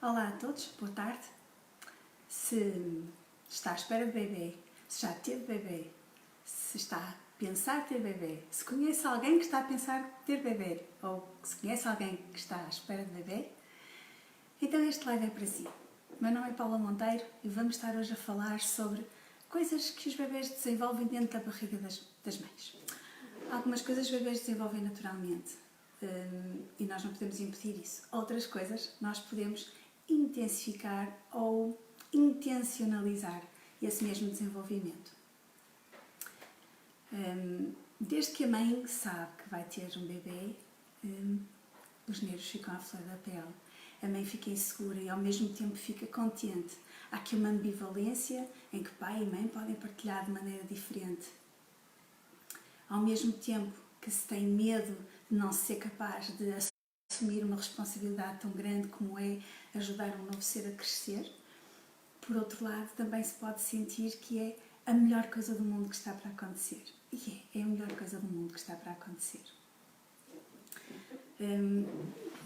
Olá a todos, boa tarde. Se está à espera de bebê, se já teve bebê, se está a pensar ter bebê, se conhece alguém que está a pensar ter bebê ou se conhece alguém que está à espera de bebê, então este live é para si. O meu nome é Paula Monteiro e vamos estar hoje a falar sobre coisas que os bebês desenvolvem dentro da barriga das mães. Algumas coisas os bebês desenvolvem naturalmente e nós não podemos impedir isso. Outras coisas nós podemos intensificar ou intencionalizar esse mesmo desenvolvimento. Desde que a mãe sabe que vai ter um bebê, os nervos ficam à flor da pele. A mãe fica insegura e ao mesmo tempo fica contente. Há aqui uma ambivalência em que pai e mãe podem partilhar de maneira diferente. Ao mesmo tempo que se tem medo de não ser capaz de assumir uma responsabilidade tão grande como é ajudar um novo ser a crescer, por outro lado também se pode sentir que é a melhor coisa do mundo que está para acontecer. E é a melhor coisa do mundo que está para acontecer.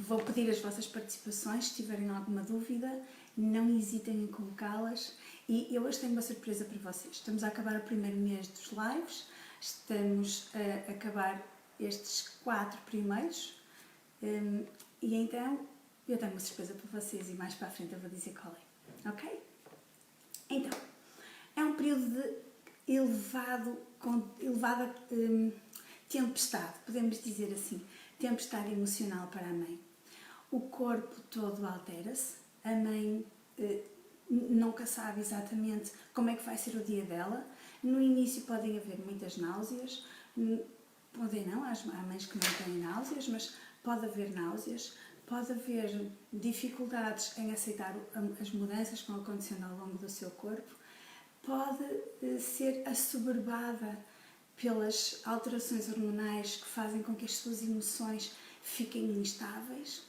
Vou pedir as vossas participações, se tiverem alguma dúvida, não hesitem em colocá-las. E eu hoje tenho uma surpresa para vocês. Estamos a acabar o primeiro mês dos lives, estamos a acabar estes 4 primeiros e então eu tenho uma surpresa para vocês e mais para a frente eu vou dizer qual é, ok? Então, é um período de elevada tempestade, podemos dizer assim, tempestade emocional para a mãe. O corpo todo altera-se, a mãe nunca sabe exatamente como é que vai ser o dia dela. No início podem haver muitas náuseas, podem não, há mães que não têm náuseas, mas pode haver náuseas, pode haver dificuldades em aceitar as mudanças que vão acontecendo ao longo do seu corpo, pode ser assoberbada pelas alterações hormonais que fazem com que as suas emoções fiquem instáveis,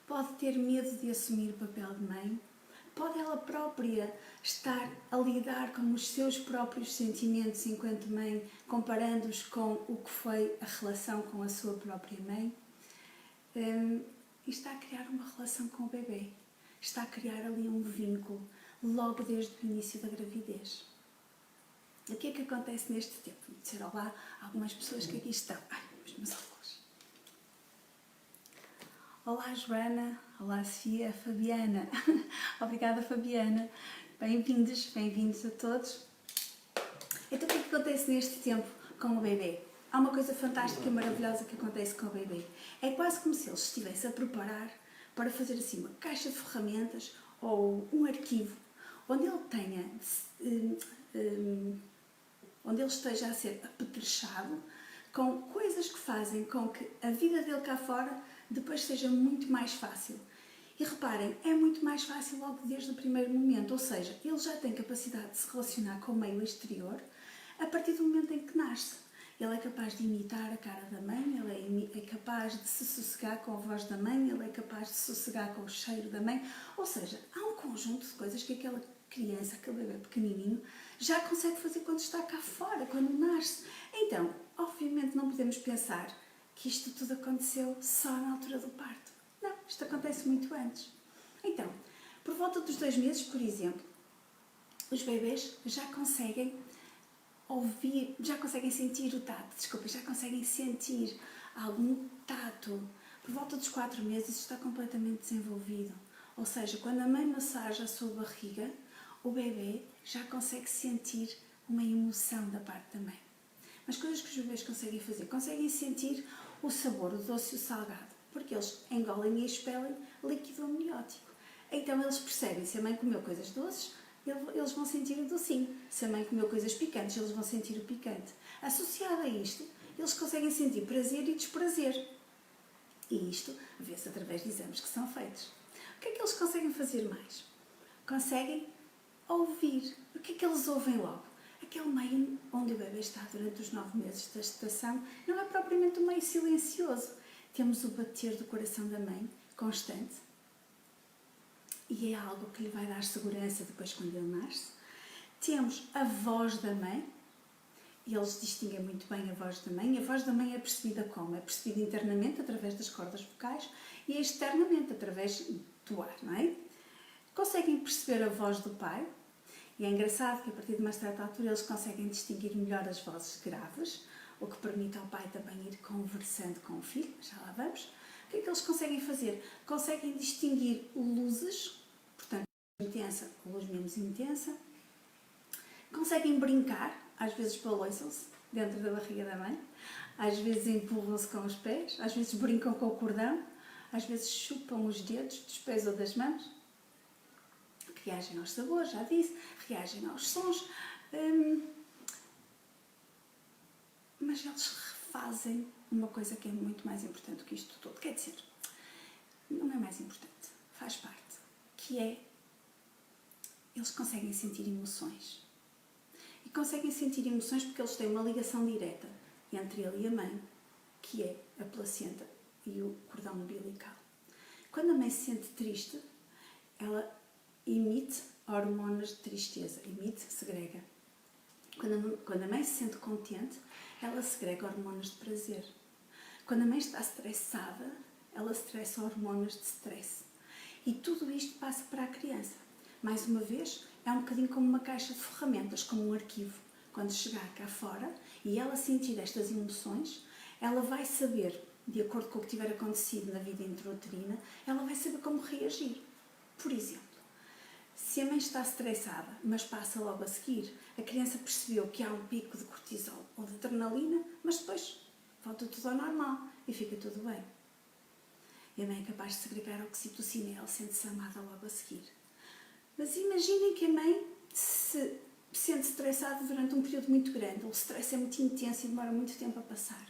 pode ter medo de assumir o papel de mãe, pode ela própria estar a lidar com os seus próprios sentimentos enquanto mãe, comparando-os com o que foi a relação com a sua própria mãe, e está a criar uma relação com o bebê, está a criar ali um vínculo logo desde o início da gravidez. O que é que acontece neste tempo? Vou dizer olá a algumas pessoas que aqui estão. Ai, os meus óculos. Olá, Joana. Olá, Sofia. Fabiana. Obrigada, Fabiana. Bem-vindos a todos. Então, o que é que acontece neste tempo com o bebê? Há uma coisa fantástica e maravilhosa que acontece com o bebê. É quase como se ele estivesse a preparar para fazer assim uma caixa de ferramentas ou um arquivo onde ele tenha, onde ele esteja a ser apetrechado com coisas que fazem com que a vida dele cá fora depois seja muito mais fácil. E reparem, é muito mais fácil logo desde o primeiro momento, ou seja, ele já tem capacidade de se relacionar com o meio exterior a partir do momento em que nasce. Ele é capaz de imitar a cara da mãe, ele é capaz de se sossegar com a voz da mãe, ele é capaz de se sossegar com o cheiro da mãe, ou seja, há um conjunto de coisas que aquela criança, aquele bebê pequenininho, já consegue fazer quando está cá fora, quando nasce. Então, obviamente não podemos pensar que isto tudo aconteceu só na altura do parto. Não, isto acontece muito antes. Então, por volta dos 2 meses, por exemplo, os bebês já conseguem ouvir, já conseguem sentir o tato, já conseguem sentir algum tato. Por volta dos 4 meses isso está completamente desenvolvido. Ou seja, quando a mãe massaja a sua barriga, o bebê já consegue sentir uma emoção da parte da mãe. Mas coisas que os bebês conseguem fazer, conseguem sentir o sabor, o doce e o salgado, porque eles engolem e expelem líquido amniótico. Então eles percebem, se a mãe comeu coisas doces, eles vão sentir o docinho. Se a mãe comeu coisas picantes, eles vão sentir o picante. Associado a isto, eles conseguem sentir prazer e desprazer. E isto vê-se através de exames que são feitos. O que é que eles conseguem fazer mais? Conseguem ouvir. O que é que eles ouvem logo? Aquele meio onde o bebê está durante os 9 meses da gestação não é propriamente um meio silencioso. Temos o bater do coração da mãe, constante, e é algo que lhe vai dar segurança depois quando ele nasce. Temos a voz da mãe, e eles distinguem muito bem a voz da mãe. A voz da mãe é percebida como? É percebida internamente, através das cordas vocais, e externamente, através do ar, não é? Conseguem perceber a voz do pai, e é engraçado que a partir de uma certa altura eles conseguem distinguir melhor as vozes graves, o que permite ao pai também ir conversando com o filho, já lá vamos. O que é que eles conseguem fazer? Conseguem distinguir luzes, portanto, intensa, luz menos intensa, conseguem brincar, às vezes balançam-se dentro da barriga da mãe, às vezes empurram-se com os pés, às vezes brincam com o cordão, às vezes chupam os dedos dos pés ou das mãos, reagem aos sabores, já disse, reagem aos sons, mas eles refazem uma coisa que é muito mais importante do que isto tudo. Quer dizer, não é mais importante, faz parte, que é, eles conseguem sentir emoções. E conseguem sentir emoções porque eles têm uma ligação direta entre ele e a mãe, que é a placenta e o cordão umbilical. Quando a mãe se sente triste, ela emite hormonas de tristeza, segrega. Quando a mãe se sente contente, ela segrega hormonas de prazer. Quando a mãe está estressada, ela estressa hormonas de stress. E tudo isto passa para a criança. Mais uma vez, é um bocadinho como uma caixa de ferramentas, como um arquivo. Quando chegar cá fora e ela sentir estas emoções, ela vai saber, de acordo com o que tiver acontecido na vida intrauterina, ela vai saber como reagir. Por exemplo, se a mãe está estressada, mas passa logo a seguir, a criança percebeu que há um pico de cortisol ou de adrenalina, mas depois volta tudo ao normal e fica tudo bem. E a mãe é capaz de segregar oxitocina e ela sente-se amada logo a seguir. Mas imaginem que a mãe se sente estressada durante um período muito grande, o stress é muito intenso e demora muito tempo a passar.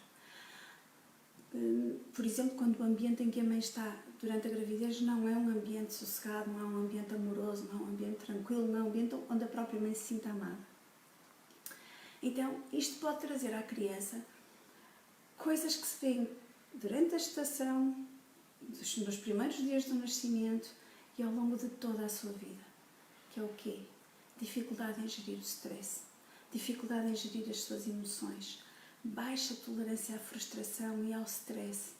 Por exemplo, quando o ambiente em que a mãe está durante a gravidez não é um ambiente sossegado, não é um ambiente amoroso, não é um ambiente tranquilo, não é um ambiente onde a própria mãe se sinta amada. Então, isto pode trazer à criança coisas que se veem durante a gestação, nos primeiros dias do nascimento e ao longo de toda a sua vida. Que é o quê? Dificuldade em gerir o stress, dificuldade em gerir as suas emoções, baixa tolerância à frustração e ao stress,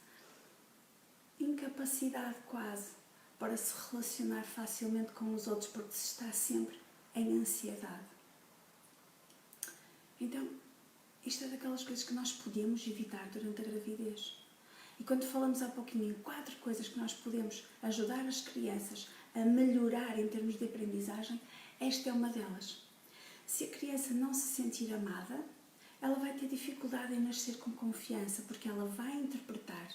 incapacidade quase para se relacionar facilmente com os outros porque se está sempre em ansiedade. Então, isto é daquelas coisas que nós podemos evitar durante a gravidez. E quando falamos há pouquinho em 4 coisas que nós podemos ajudar as crianças a melhorar em termos de aprendizagem, esta é uma delas. Se a criança não se sentir amada, ela vai ter dificuldade em nascer com confiança, porque ela vai interpretar,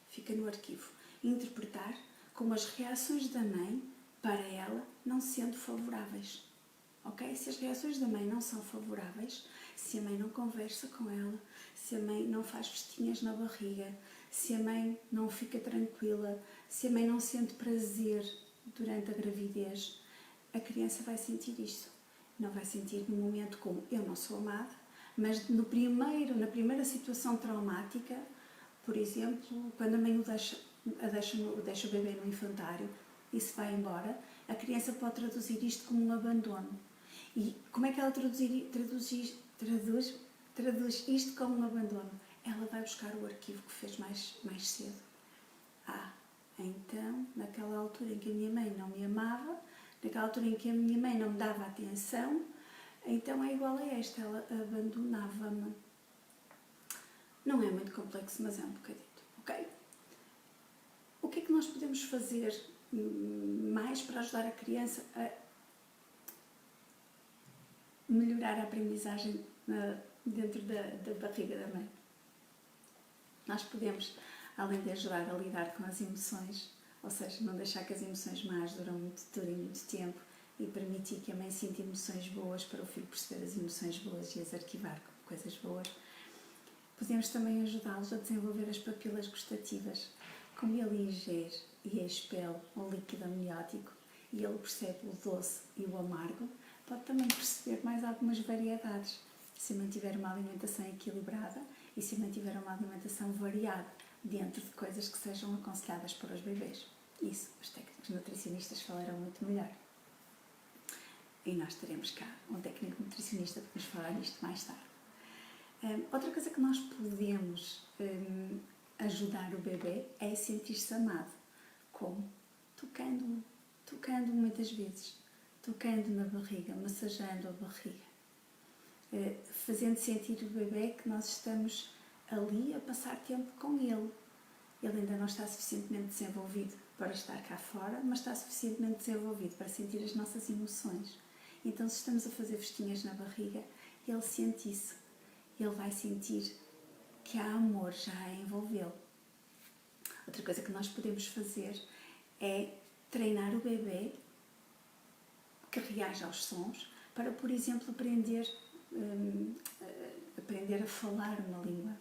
fica no arquivo, interpretar como as reações da mãe para ela não sendo favoráveis. Ok? Se as reações da mãe não são favoráveis, se a mãe não conversa com ela, se a mãe não faz festinhas na barriga, se a mãe não fica tranquila, se a mãe não sente prazer durante a gravidez, a criança vai sentir isto. Não vai sentir no momento como eu não sou amada, mas na primeira situação traumática, por exemplo, quando a mãe deixa o bebê no infantário e se vai embora, a criança pode traduzir isto como um abandono. E como é que ela traduz isto como um abandono? Ela vai buscar o arquivo que fez mais cedo. Então, naquela altura em que a minha mãe não me amava, naquela altura em que a minha mãe não me dava atenção, então é igual a esta, ela abandonava-me. Não é muito complexo, mas é um bocadito, ok? O que é que nós podemos fazer mais para ajudar a criança a melhorar a aprendizagem dentro da barriga da mãe? Nós podemos, além de ajudar a lidar com as emoções, ou seja, não deixar que as emoções más durem muito tempo e permitir que a mãe sinta emoções boas para o filho perceber as emoções boas e as arquivar como coisas boas, podemos também ajudá-los a desenvolver as papilas gustativas. Como ele ingere e expele o líquido amniótico e ele percebe o doce e o amargo, pode também perceber mais algumas variedades. Se mantiver uma alimentação equilibrada e se mantiver uma alimentação variada dentro de coisas que sejam aconselhadas para os bebês. Isso, os técnicos nutricionistas falarão muito melhor. E nós teremos cá um técnico nutricionista para nos falar nisto mais tarde. Outra coisa que nós podemos ajudar o bebê é sentir-se amado. Como? Tocando muitas vezes, tocando na barriga, massageando a barriga, fazendo sentir o bebê que nós estamos ali a passar tempo com ele. Ele ainda não está suficientemente desenvolvido para estar cá fora, mas está suficientemente desenvolvido para sentir as nossas emoções. Então, se estamos a fazer festinhas na barriga, ele sente isso. Ele vai sentir que há amor já a envolvê-lo. Outra coisa que nós podemos fazer é treinar o bebê que reage aos sons para, por exemplo, aprender a falar uma língua.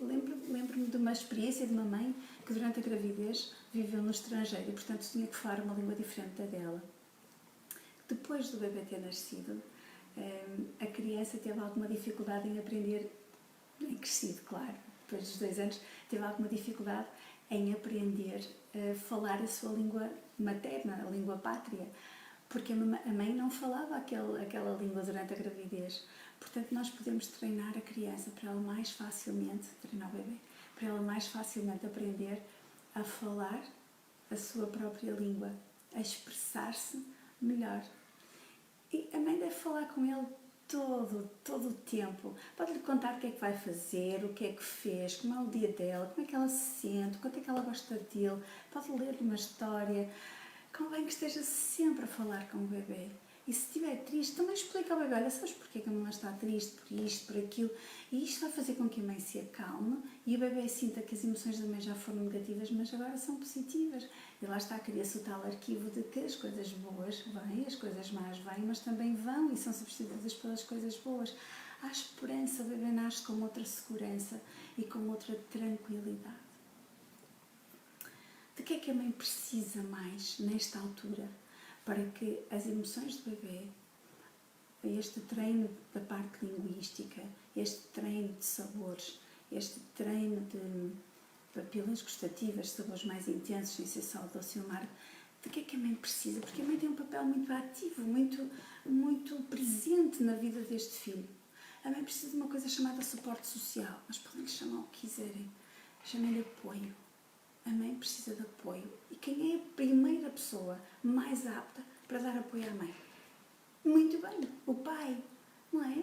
Lembro-me de uma experiência de uma mãe que durante a gravidez viveu no estrangeiro e, portanto, tinha que falar uma língua diferente da dela. Depois do bebê ter nascido, a criança teve alguma dificuldade em aprender, em crescido, claro, depois dos 2 anos, teve alguma dificuldade em aprender a falar a sua língua materna, a língua pátria, porque a mãe não falava aquela língua durante a gravidez. Portanto, nós podemos treinar a criança para ela mais facilmente, treinar o bebê, para ela mais facilmente aprender a falar a sua própria língua, a expressar-se melhor. E a mãe deve falar com ele todo o tempo. Pode-lhe contar o que é que vai fazer, o que é que fez, como é o dia dela, como é que ela se sente, quanto é que ela gosta dele. Pode ler-lhe uma história. Convém que esteja sempre a falar com o bebê. E se estiver triste, também explica ao bebê: olha, sabes porquê que a mamãe está triste, por isto, por aquilo. E isto vai fazer com que a mãe se acalme e o bebê sinta que as emoções da mãe já foram negativas, mas agora são positivas. E lá está, cria-se o tal arquivo de que as coisas boas vêm, as coisas más vêm, mas também vão e são substituídas pelas coisas boas. Há esperança, o bebê nasce com outra segurança e com outra tranquilidade. De que é que a mãe precisa mais nesta altura para que as emoções do bebê, este treino da parte linguística, este treino de sabores, este treino de papilas gustativas, sabores mais intensos, sem ser só doce e amargo, de que é que a mãe precisa? Porque a mãe tem um papel muito ativo, muito presente na vida deste filho. A mãe precisa de uma coisa chamada suporte social, mas podem lhe chamar o que quiserem, chamem-lhe apoio. A mãe precisa de apoio. E quem é a primeira pessoa mais apta para dar apoio à mãe? Muito bem, o pai, não é?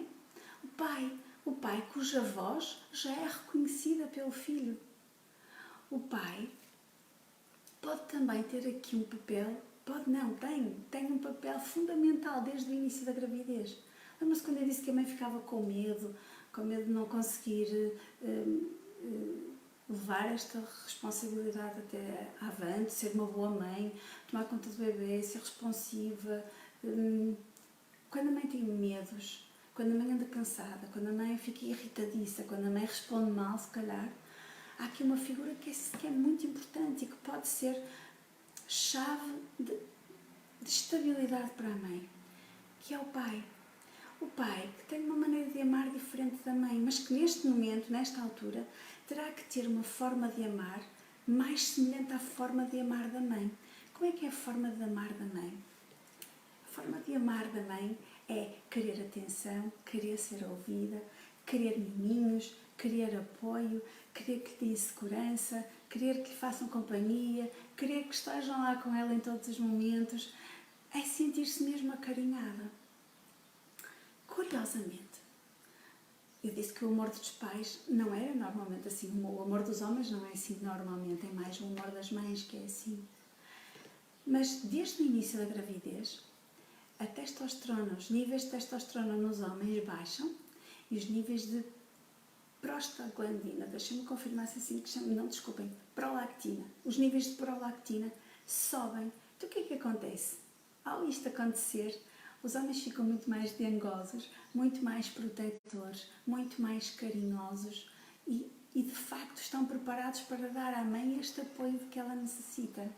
O pai cuja voz já é reconhecida pelo filho. O pai pode também ter aqui um papel, tem um papel fundamental desde o início da gravidez. Lembra-se quando eu disse que a mãe ficava com medo de não conseguir levar esta responsabilidade até avante, ser uma boa mãe, tomar conta do bebê, ser responsiva. Quando a mãe tem medos, quando a mãe anda cansada, quando a mãe fica irritadiça, quando a mãe responde mal, se calhar, há aqui uma figura que é muito importante e que pode ser chave de estabilidade para a mãe, que é o pai. O pai que tem uma maneira de amar diferente da mãe, mas que neste momento, nesta altura, terá que ter uma forma de amar mais semelhante à forma de amar da mãe. Como é que é a forma de amar da mãe? A forma de amar da mãe é querer atenção, querer ser ouvida, querer miminhos, querer apoio, querer que lhe deem segurança, querer que lhe façam companhia, querer que estejam lá com ela em todos os momentos. É sentir-se mesmo acarinhada. Curiosamente, eu disse que o amor dos pais não era normalmente assim. O amor dos homens não é assim normalmente, é mais o amor das mães que é assim. Mas desde o início da gravidez, a testosterona, os níveis de testosterona nos homens baixam e os níveis de prostaglandina, deixem-me confirmar se assim que chama, não, desculpem, prolactina. Os níveis de prolactina sobem. Então o que é que acontece? Ao isto acontecer, os homens ficam muito mais dengosos, muito mais protetores, muito mais carinhosos e de facto estão preparados para dar à mãe este apoio que ela necessita.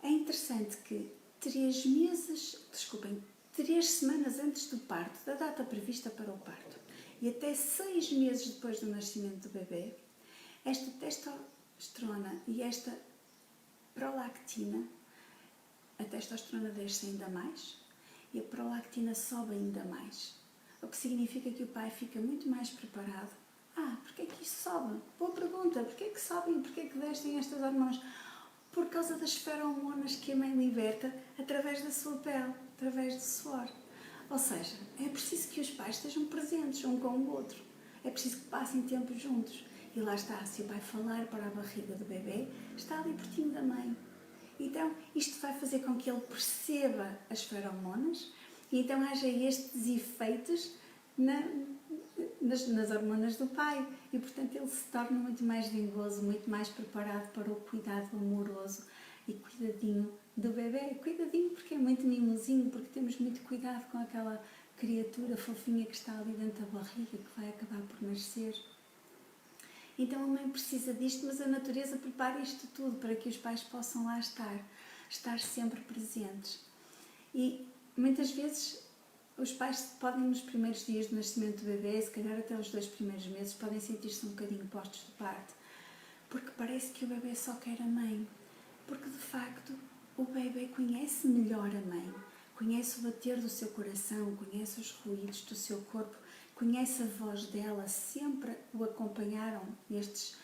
É interessante que 3 semanas antes do parto, da data prevista para o parto, e até 6 meses depois do nascimento do bebê, esta testosterona e esta prolactina, a testosterona desce ainda mais e a prolactina sobe ainda mais. O que significa que o pai fica muito mais preparado. Porquê é que isto sobe? Boa pergunta, porquê é que sobem e porquê é que descem estas hormonas? por causa das feromonas que a mãe liberta através da sua pele, através do suor. Ou seja, é preciso que os pais estejam presentes um com o outro. É preciso que passem tempo juntos. E lá está, se o pai falar para a barriga do bebê, está ali pertinho da mãe. Então, isto vai fazer com que ele perceba as feromonas e então haja estes efeitos nas hormonas do pai. E, portanto, ele se torna muito mais vingoso, muito mais preparado para o cuidado amoroso e cuidadinho do bebê. Cuidadinho porque é muito mimosinho, porque temos muito cuidado com aquela criatura fofinha que está ali dentro da barriga, que vai acabar por nascer. Então a mãe precisa disto, mas a natureza prepara isto tudo para que os pais possam lá estar sempre presentes. E muitas vezes os pais podem nos primeiros dias do nascimento do bebê, se calhar até os 2 primeiros meses, podem sentir-se um bocadinho postos de parte, porque parece que o bebê só quer a mãe, porque de facto o bebê conhece melhor a mãe, conhece o bater do seu coração, conhece os ruídos do seu corpo, conhece a voz dela, sempre o acompanharam, estes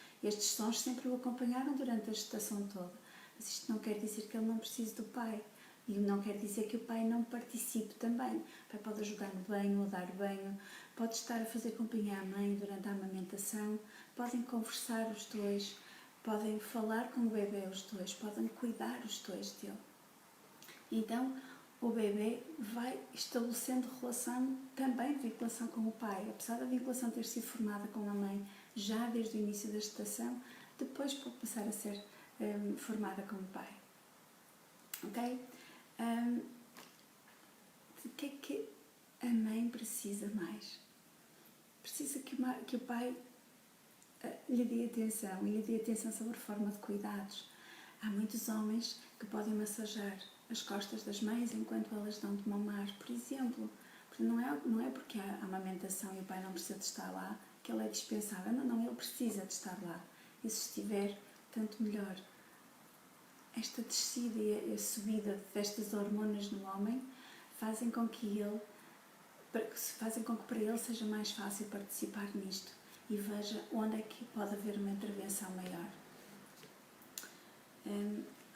sons sempre o acompanharam durante a gestação toda. Mas isto não quer dizer que ele não precise do pai. E não quer dizer que o pai não participe também. O pai pode ajudar no banho, ou dar banho, pode estar a fazer companhia à mãe durante a amamentação, podem conversar os dois, podem falar com o bebê os dois, podem cuidar os dois dele. Então, o bebê vai estabelecendo relação, também vinculação com o pai. Apesar da vinculação ter sido formada com a mãe já desde o início da gestação, depois pode passar a ser formada com o pai. Ok? De que é que a mãe precisa mais? Precisa que o pai lhe dê atenção, e lhe dê atenção sobre forma de cuidados. Há muitos homens que podem massajar as costas das mães enquanto elas dão de mamar, por exemplo. Não é porque há amamentação e o pai não precisa de estar lá que ele é dispensável. Não, ele precisa de estar lá. E se estiver, tanto melhor. Esta descida e a subida destas hormonas no homem fazem com que para ele seja mais fácil participar nisto e veja onde é que pode haver uma intervenção maior.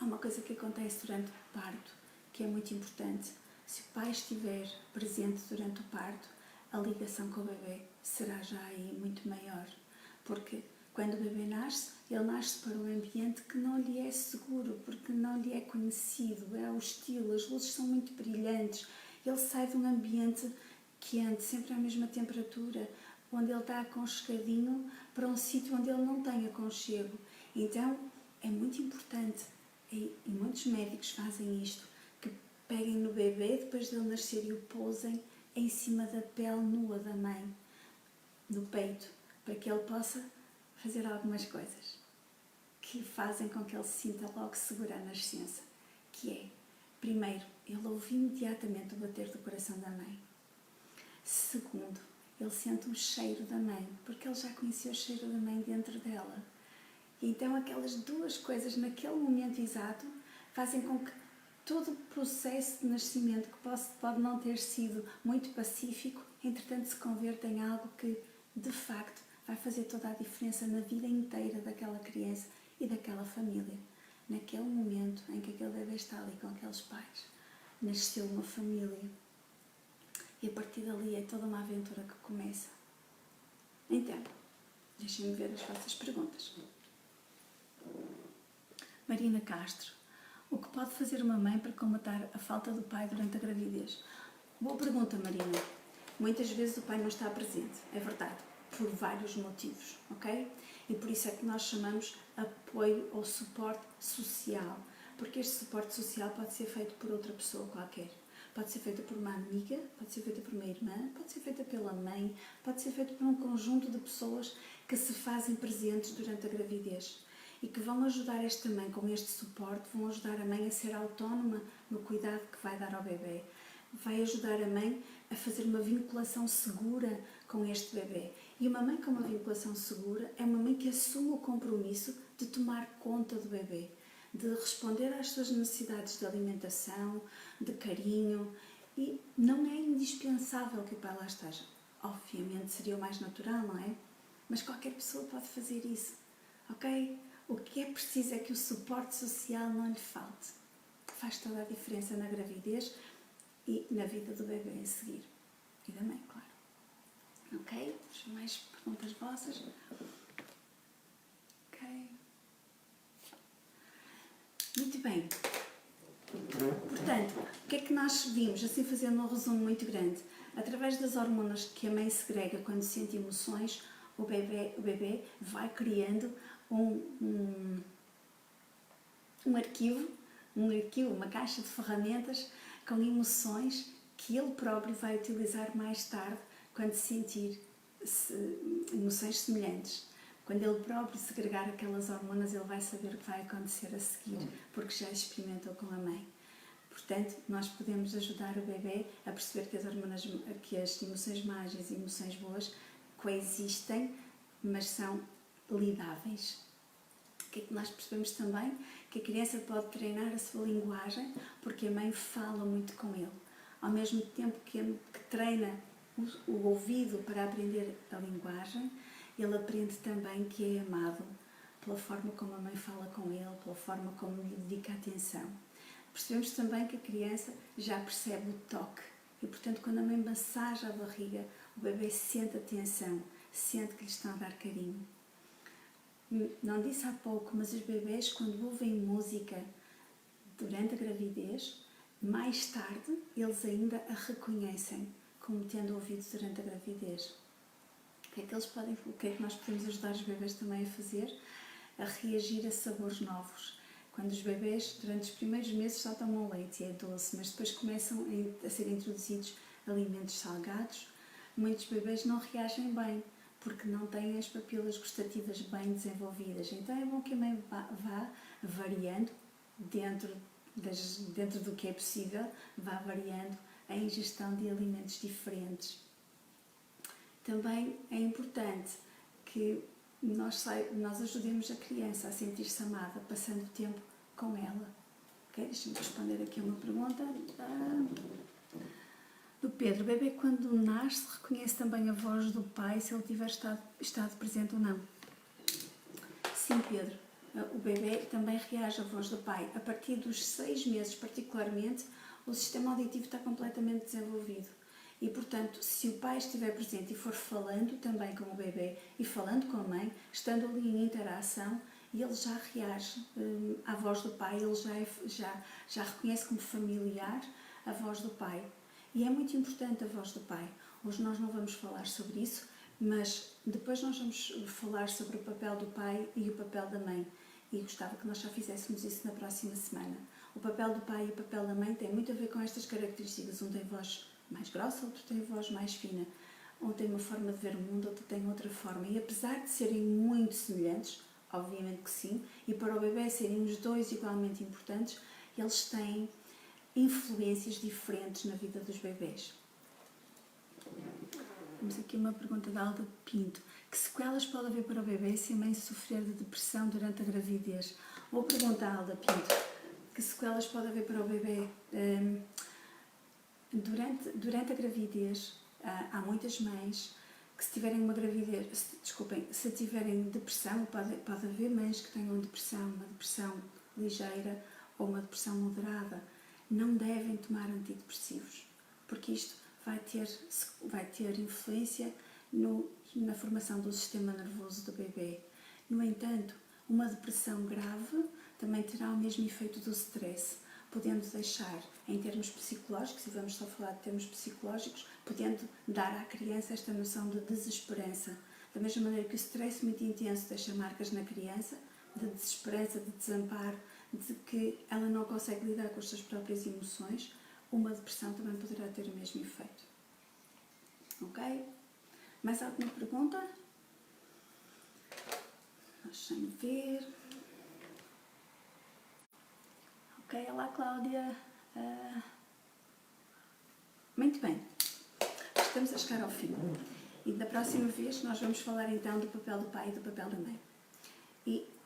Há uma coisa que acontece durante o parto que é muito importante. Se o pai estiver presente durante o parto, a ligação com o bebê será já aí muito maior, porque quando o bebê nasce, ele nasce para um ambiente que não lhe é seguro, porque não lhe é conhecido, é hostil, as luzes são muito brilhantes, ele sai de um ambiente quente, sempre à mesma temperatura, onde ele está aconchegadinho, para um sítio onde ele não tem aconchego. Então, é muito importante, e muitos médicos fazem isto, que peguem no bebê depois dele nascer e o pousem em cima da pele nua da mãe, no peito, para que ele possa fazer algumas coisas que fazem com que ele se sinta logo seguro à nascença, que é, primeiro, ele ouve imediatamente o bater do coração da mãe. Segundo, ele sente o cheiro da mãe, porque ele já conhecia o cheiro da mãe dentro dela. E então aquelas duas coisas, naquele momento exato, fazem com que todo o processo de nascimento, que pode não ter sido muito pacífico, entretanto se converta em algo que, de facto, vai fazer toda a diferença na vida inteira daquela criança e daquela família. Naquele momento em que aquele bebê está ali com aqueles pais, nasceu uma família. E a partir dali é toda uma aventura que começa. Então, deixem-me ver as vossas perguntas. Marina Castro. O que pode fazer uma mãe para combater a falta do pai durante a gravidez? Boa pergunta, Marina. Muitas vezes o pai não está presente, é verdade, por vários motivos, ok? E por isso é que nós chamamos apoio ou suporte social, porque este suporte social pode ser feito por outra pessoa qualquer. Pode ser feita por uma amiga, pode ser feita por uma irmã, pode ser feita pela mãe, pode ser feita por um conjunto de pessoas que se fazem presentes durante a gravidez e que vão ajudar esta mãe com este suporte, vão ajudar a mãe a ser autónoma no cuidado que vai dar ao bebê, vai ajudar a mãe a fazer uma vinculação segura com este bebê. E uma mãe com uma vinculação segura é uma mãe que assume o compromisso de tomar conta do bebê, de responder às suas necessidades de alimentação, de carinho, e não é indispensável que o pai lá esteja. Obviamente seria o mais natural, não é? Mas qualquer pessoa pode fazer isso, ok? O que é preciso é que o suporte social não lhe falte. Faz toda a diferença na gravidez e na vida do bebê a seguir. E da mãe, claro. Ok? Mais perguntas vossas? Ok. Muito bem. Portanto, o que é que nós vimos? Assim, fazendo um resumo muito grande. Através das hormonas que a mãe segrega quando sente emoções, o bebê vai criando um arquivo, uma caixa de ferramentas com emoções que ele próprio vai utilizar mais tarde quando sentir emoções semelhantes. Quando ele próprio segregar aquelas hormonas, ele vai saber o que vai acontecer a seguir, porque já experimentou com a mãe. Portanto, nós podemos ajudar o bebê a perceber que as emoções más e as emoções boas coexistem, mas são lidáveis. O que é que nós percebemos também? Que a criança pode treinar a sua linguagem porque a mãe fala muito com ele. Ao mesmo tempo que treina o ouvido para aprender a linguagem, ele aprende também que é amado pela forma como a mãe fala com ele, pela forma como lhe dedica atenção. Percebemos também que a criança já percebe o toque e, portanto, quando a mãe massaja a barriga, o bebê sente a tensão, sente que lhe estão a dar carinho. Não disse há pouco, mas os bebês, quando ouvem música durante a gravidez, mais tarde eles ainda a reconhecem como tendo ouvido durante a gravidez. O que é que nós podemos ajudar os bebês também a fazer? A reagir a sabores novos. Quando os bebês, durante os primeiros meses, só tomam leite e é doce, mas depois começam a ser introduzidos alimentos salgados, muitos bebês não reagem bem, porque não têm as papilas gustativas bem desenvolvidas. Então é bom que a mãe vá variando dentro do que é possível, vá variando a ingestão de alimentos diferentes. Também é importante que nós ajudemos a criança a sentir-se amada, passando o tempo com ela. Ok? Deixa-me responder aqui uma pergunta do Pedro. O bebê, quando nasce, reconhece também a voz do pai, se ele tiver estado presente ou não? Sim, Pedro. O bebê também reage à voz do pai. A partir dos 6 meses, particularmente, o sistema auditivo está completamente desenvolvido. E, portanto, se o pai estiver presente e for falando também com o bebê e falando com a mãe, estando ali em interação, ele já reage à voz do pai, ele já reconhece como familiar a voz do pai. E é muito importante a voz do pai. Hoje nós não vamos falar sobre isso, mas depois nós vamos falar sobre o papel do pai e o papel da mãe. E gostava que nós já fizéssemos isso na próxima semana. O papel do pai e o papel da mãe tem muito a ver com estas características. Um tem voz mais grossa, outro tem voz mais fina. Um tem uma forma de ver o mundo, outro tem outra forma. E apesar de serem muito semelhantes, obviamente que sim, e para o bebê serem os dois igualmente importantes, eles têm influências diferentes na vida dos bebés. Temos aqui uma pergunta da Alda Pinto. Que sequelas pode haver para o bebê se a mãe sofrer de depressão durante a gravidez? Ou pergunta a Alda Pinto. Que sequelas pode haver para o bebê? Durante a gravidez, há muitas mães que se tiverem depressão, pode haver mães que tenham depressão, uma depressão ligeira ou uma depressão moderada. Não devem tomar antidepressivos, porque isto vai ter influência na formação do sistema nervoso do bebê. No entanto, uma depressão grave também terá o mesmo efeito do stress, podendo deixar, em termos psicológicos, e vamos só falar de termos psicológicos, podendo dar à criança esta noção de desesperança. Da mesma maneira que o stress muito intenso deixa marcas na criança, de desesperança, de desamparo, de que ela não consegue lidar com as suas próprias emoções, uma depressão também poderá ter o mesmo efeito. Ok? Mais alguma pergunta? Deixa-me ver. Ok, olá Cláudia. Muito bem. Estamos a chegar ao fim. E da próxima vez nós vamos falar então do papel do pai e do papel da mãe.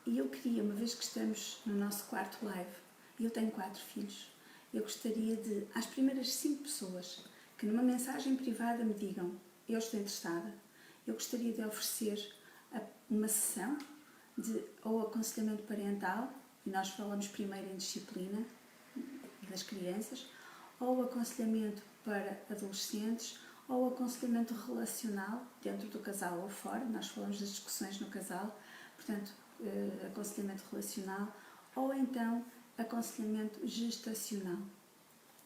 E eu queria, uma vez que estamos no nosso quarto live, e eu tenho 4 filhos, eu gostaria de, às primeiras 5 pessoas que numa mensagem privada me digam eu estou interessada, eu gostaria de oferecer uma sessão de ou aconselhamento parental, e nós falamos primeiro em disciplina das crianças, ou aconselhamento para adolescentes, ou aconselhamento relacional dentro do casal ou fora, nós falamos das discussões no casal, portanto, aconselhamento relacional, ou então aconselhamento gestacional.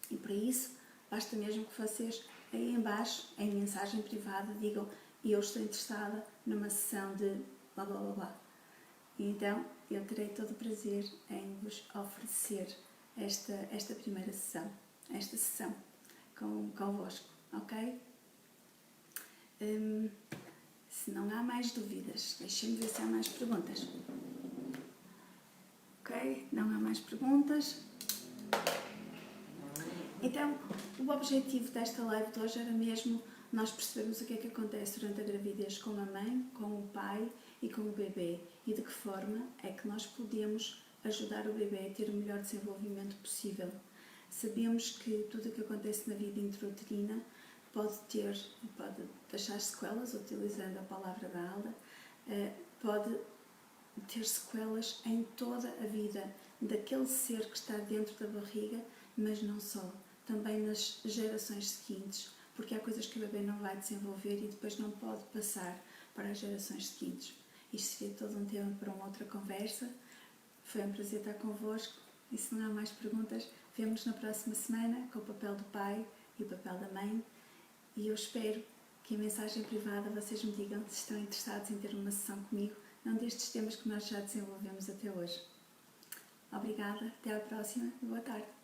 E para isso, basta mesmo que vocês aí em baixo, em mensagem privada, digam: eu estou interessada numa sessão de blá blá blá blá. E então eu terei todo o prazer em vos oferecer esta primeira sessão, esta sessão convosco, ok? Se não há mais dúvidas, deixem-me ver se há mais perguntas. Ok? Não há mais perguntas. Então, o objetivo desta live de hoje era mesmo nós percebermos o que é que acontece durante a gravidez com a mãe, com o pai e com o bebê e de que forma é que nós podemos ajudar o bebê a ter o melhor desenvolvimento possível. Sabemos que tudo o que acontece na vida intrauterina pode deixar sequelas, utilizando a palavra da Alda, pode ter sequelas em toda a vida daquele ser que está dentro da barriga, mas não só, também nas gerações seguintes, porque há coisas que o bebê não vai desenvolver e depois não pode passar para as gerações seguintes. Isto seria todo um tema para uma outra conversa. Foi um prazer estar convosco e se não há mais perguntas, vemo-nos na próxima semana com o papel do pai e o papel da mãe. E eu espero que em mensagem privada vocês me digam se estão interessados em ter uma sessão comigo num destes temas que nós já desenvolvemos até hoje. Obrigada, até à próxima e boa tarde.